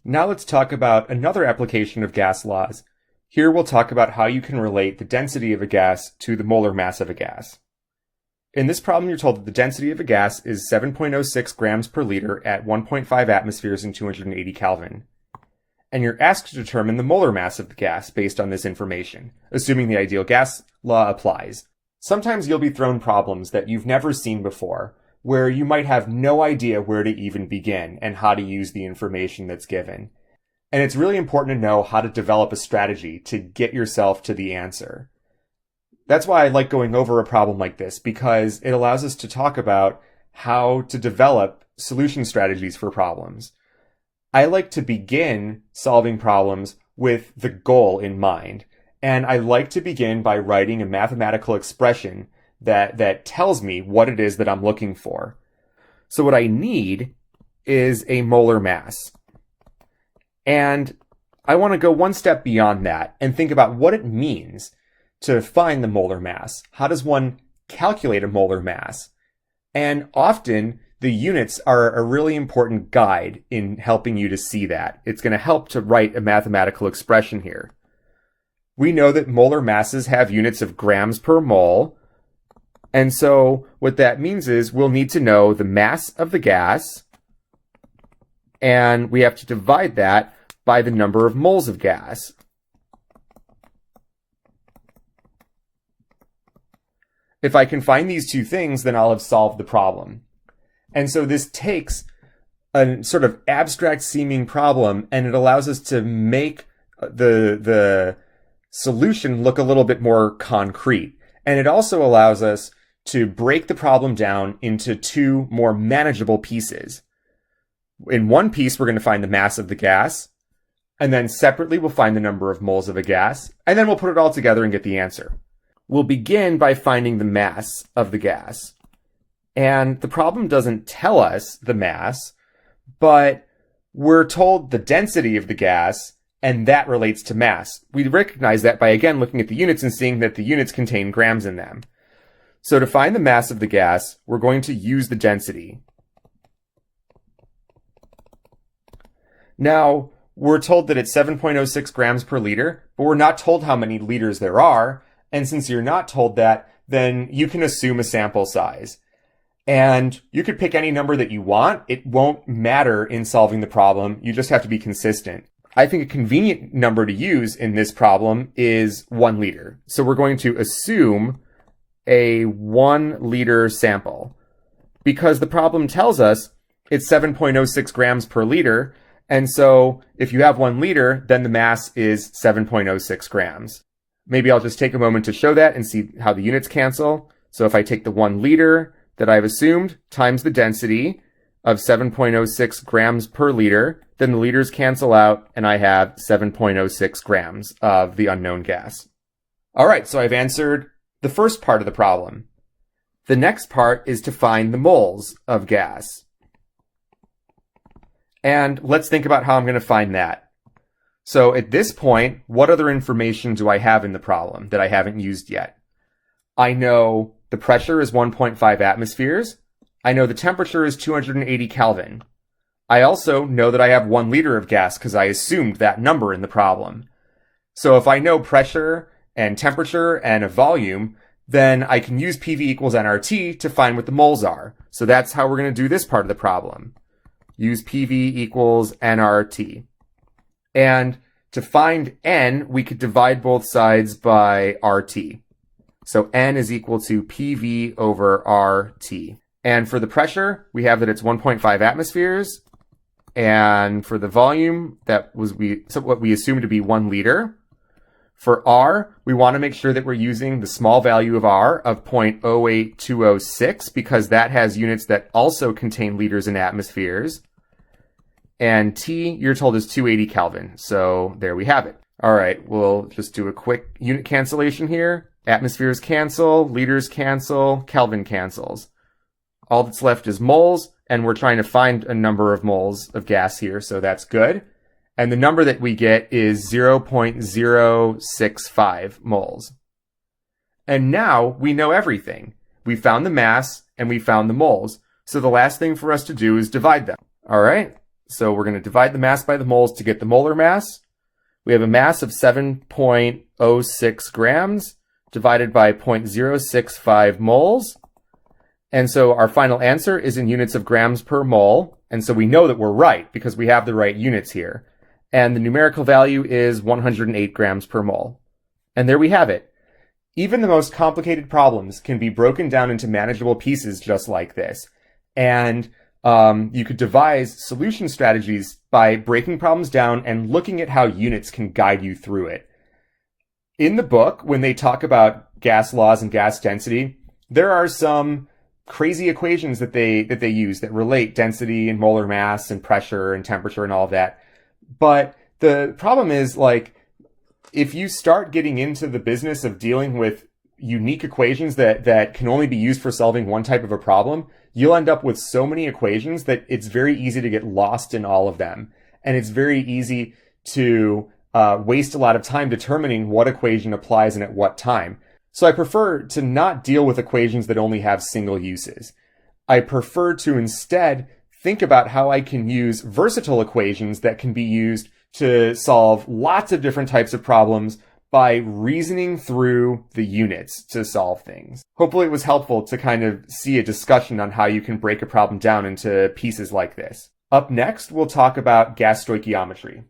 Now let's talk about another application of gas laws. Here we'll talk about how you can relate the density of a gas to the molar mass of a gas. In this problem, you're told that the density of a gas is 7.06 grams per liter at 1.5 atmospheres and 280 Kelvin. And you're asked to determine the molar mass of the gas based on this information, assuming the ideal gas law applies. Sometimes you'll be thrown problems that you've never seen before, where you might have no idea where to even begin and how to use the information that's given. And it's really important to know how to develop a strategy to get yourself to the answer. That's why I like going over a problem like this, because it allows us to talk about how to develop solution strategies for problems. I like to begin solving problems with the goal in mind, and I like to begin by writing a mathematical expression that tells me what it is that I'm looking for. So what I need is a molar mass. And I want to go one step beyond that and think about what it means to find the molar mass. How does one calculate a molar mass? And often the units are a really important guide in helping you to see that. It's going to help to write a mathematical expression here. We know that molar masses have units of grams per mole. And so what that means is we'll need to know the mass of the gas, and we have to divide that by the number of moles of gas. If I can find these two things, then I'll have solved the problem. And so this takes a sort of abstract seeming problem, and it allows us to make the solution look a little bit more concrete. And it also allows us to break the problem down into two more manageable pieces. In one piece, we're going to find the mass of the gas, and then separately we'll find the number of moles of a gas, and then we'll put it all together and get the answer. We'll begin by finding the mass of the gas. And the problem doesn't tell us the mass, but we're told the density of the gas, and that relates to mass. We recognize that by again looking at the units and seeing that the units contain grams in them. So to find the mass of the gas, we're going to use the density. Now, we're told that it's 7.06 grams per liter, but we're not told how many liters there are. And since you're not told that, then you can assume a sample size. And you could pick any number that you want. It won't matter in solving the problem. You just have to be consistent. I think a convenient number to use in this problem is 1 liter. So we're going to assume a 1 liter sample because the problem tells us it's 7.06 grams per liter. And so if you have 1 liter, then the mass is 7.06 grams. Maybe I'll just take a moment to show that and see how the units cancel. So if I take the 1 liter that I've assumed times the density of 7.06 grams per liter, then the liters cancel out and I have 7.06 grams of the unknown gas. All right, so I've answered the first part of the problem. The next part is to find the moles of gas. And let's think about how I'm going to find that. So at this point, what other information do I have in the problem that I haven't used yet? I know the pressure is 1.5 atmospheres. I know the temperature is 280 Kelvin. I also know that I have 1 liter of gas because I assumed that number in the problem. So if I know pressure and temperature and a volume, then I can use PV equals nRT to find what the moles are. So that's how we're going to do this part of the problem. Use PV equals nRT. And to find N, we could divide both sides by RT. So N is equal to PV over RT. And for the pressure, we have that it's 1.5 atmospheres. And for the volume, that was what we assumed to be 1 liter. For R, we want to make sure that we're using the small value of R of 0.08206 because that has units that also contain liters and atmospheres. And T, you're told, is 280 Kelvin. So there we have it. All right, we'll just do a quick unit cancellation here. Atmospheres cancel, liters cancel, Kelvin cancels. All that's left is moles, and we're trying to find a number of moles of gas here, so that's good. And the number that we get is 0.065 moles. And now we know everything. We found the mass and we found the moles. So the last thing for us to do is divide them. All right. So we're going to divide the mass by the moles to get the molar mass. We have a mass of 7.06 grams divided by 0.065 moles. And so our final answer is in units of grams per mole. And so we know that we're right because we have the right units here. And the numerical value is 108 grams per mole. And there we have it. Even the most complicated problems can be broken down into manageable pieces just like this. And you could devise solution strategies by breaking problems down and looking at how units can guide you through it. In the book, when they talk about gas laws and gas density, there are some crazy equations that they use that relate density and molar mass and pressure and temperature and all of that. But the problem is, like, if you start getting into the business of dealing with unique equations that can only be used for solving one type of a problem, you'll end up with so many equations that it's very easy to get lost in all of them. And it's very easy to waste a lot of time determining what equation applies and at what time. So I prefer to not deal with equations that only have single uses. I prefer to instead think about how I can use versatile equations that can be used to solve lots of different types of problems by reasoning through the units to solve things. Hopefully it was helpful to kind of see a discussion on how you can break a problem down into pieces like this. Up next, we'll talk about gas stoichiometry.